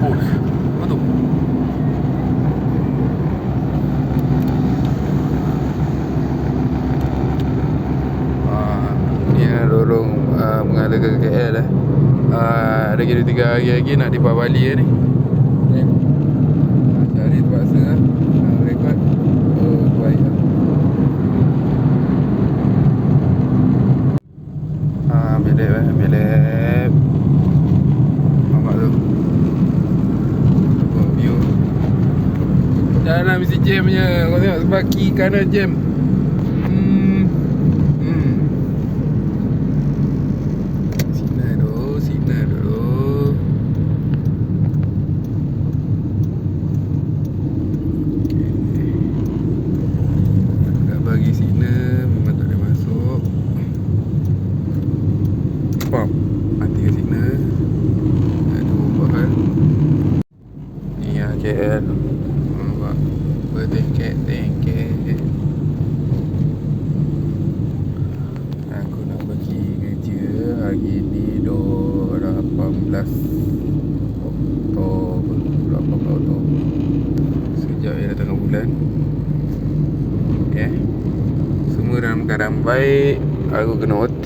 Oh, apa tu? Ni lah lorong mengalir ke KL lah. Ada kira 3 hari lagi nak depart Bali lah ni. Cari terpaksa lah. Rekod. Oh, baik lah. Ambil lap ambil lap. Nampak tu. Tengok view. Jalan mesti jam je. Kau tengok sebelah kiri kanan jam. Sinar dulu. Tak bagi sinar, memang tak boleh masuk. Pop, mati ke sinar. Ada perubahan. Ni lah KL. Nampak bertengket. Aku nak pergi kerja hari ni 18 Oktober. Sejak ya tengah bulan. Semua dalam keadaan baik. Aku kena OT.